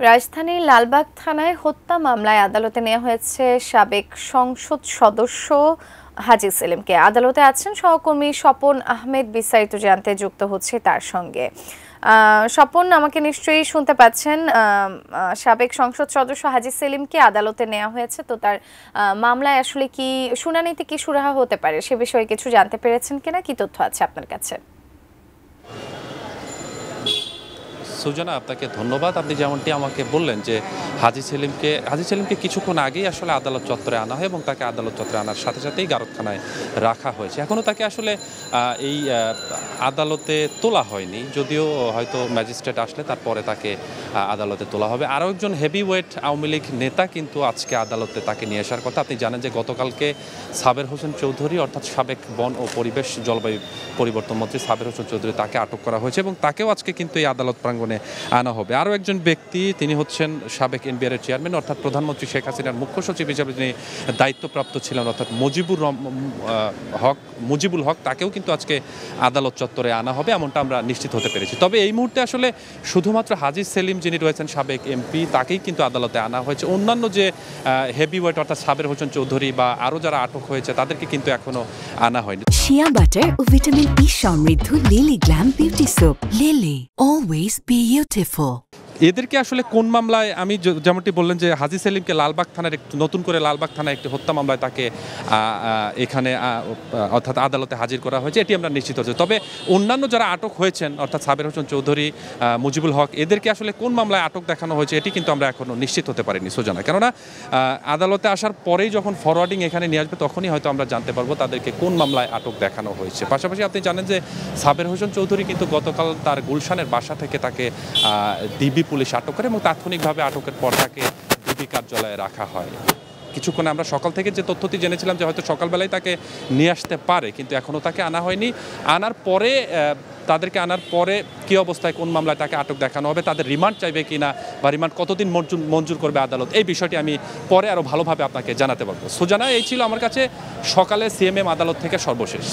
রাজধানীর লালবাগ থানায় হত্যা মামলায় আদালতে নেওয়া হয়েছে সাবেক সংসদ সদস্য হাজী সেলিমকে। আদালতে আছেন সহকর্মী স্বপন আহমেদ। বিস্তারিত জানতে যুক্ত হচ্ছে তার সঙ্গে। স্বপন, আমাকে নিশ্চয়ই শুনতে পাচ্ছেন। সাবেক সংসদ সদস্য হাজী সেলিমকে আদালতে নেওয়া হয়েছে, তো তার মামলায় আসলে কি শুনানিতে কি সুরাহা হতে পারে সে বিষয়ে কিছু জানতে পেরেছেন কিনা, কি তথ্য আছে আপনার কাছে? সুজানা, আপনাকে ধন্যবাদ। আপনি যেমনটি আমাকে বললেন যে হাজী সেলিমকে কিছুক্ষণ আগেই আসলে আদালত চত্বরে আনা হয় এবং তাকে আদালত চত্বরে আনার সাথে সাথেই গারদখানায় রাখা হয়েছে। এখনও তাকে আসলে এই আদালতে তোলা হয়নি, যদিও হয়তো ম্যাজিস্ট্রেট আসলে তারপরে তাকে আদালতে তোলা হবে। আরও একজন হেভিওয়েট আওয়ামী লীগ নেতা কিন্তু আজকে আদালতে তাকে নিয়ে আসার কথা। আপনি জানেন যে গতকালকে সাবের হোসেন চৌধুরী, অর্থাৎ সাবেক বন ও পরিবেশ জলবায়ু পরিবর্তন মন্ত্রী সাবের হোসেন চৌধুরী, তাকে আটক করা হয়েছে এবং তাকেও আজকে কিন্তু এই আদালত প্রাঙ্গণে আনা হবে। আরও একজন ব্যক্তি, তিনি হচ্ছেন সাবেক এনবিআর এর চেয়ারম্যান, অর্থাৎ প্রধানমন্ত্রী শেখ হাসিনার মুখ্য সচিব হিসেবে যিনি দায়িত্বপ্রাপ্ত ছিলেন, অর্থাৎ মুজিবুল হক, তাকেও কিন্তু আজকে আদালত চত্বরে আনা হবে, এমনটা আমরা নিশ্চিত হতে পেরেছি। তবে এই মুহূর্তে আসলে শুধুমাত্র হাজী সেলিম যিনি রয়েছেন সাবেক এমপি, তাকেই কিন্তু আদালতে আনা হয়েছে। অন্যান্য যে হেভিওয়েট অর্থাৎ সাবের হোসেন চৌধুরী বা আরও যারা আটক হয়েছে তাদেরকে কিন্তু এখনো আনা হয়নি। শিয়া বাটার ও ভিটামিন ই সমৃদ্ধ lily glam beauty soap. Lily, always beautiful. এদেরকে আসলে কোন মামলায়, আমি যেমনটি বললেন যে হাজী সেলিমকে লালবাগ থানার নতুন করে লালবাগ থানায় একটি হত্যা মামলায় তাকে এখানে অর্থাৎ আদালতে হাজির করা হয়েছে, এটি আমরা নিশ্চিত হচ্ছে। তবে অন্যান্য যারা আটক হয়েছেন অর্থাৎ সাবের হোসেন চৌধুরী, মুজিবুল হক, এদেরকে আসলে কোন মামলায় আটক দেখানো হয়েছে এটি কিন্তু আমরা এখনও নিশ্চিত হতে পারিনি সুজানা। কেননা আদালতে আসার পরেই যখন ফরওয়ার্ডিং এখানে নিয়ে আসবে তখনই হয়তো আমরা জানতে পারবো তাদেরকে কোন মামলায় আটক দেখানো হয়েছে। পাশাপাশি আপনি জানেন যে সাবের হোসেন চৌধুরী কিন্তু গতকাল তার গুলশানের বাসা থেকে তাকে ডিবি পুলিশ আটক করে এবং তাৎক্ষণিকভাবে আটকের পর তাকে ডিবি কার্যালয়ে রাখা হয়। কিছুক্ষণ আমরা সকাল থেকে যে তথ্যটি জেনেছিলাম যে হয়তো সকালবেলায় তাকে নিয়ে আসতে পারে, কিন্তু এখনও তাকে আনা হয়নি। তাদেরকে আনার পরে কী অবস্থায় কোন মামলায় তাকে আটক দেখানো হবে, তাদের রিমান্ড চাইবে কিনা বা রিমান্ড কতদিন মঞ্জুর করবে আদালত, এই বিষয়টি আমি পরে আরও ভালোভাবে আপনাকে জানাতে পারবো। সুজানা, এই ছিল আমার কাছে সকালে সিএমএম আদালত থেকে সর্বশেষ।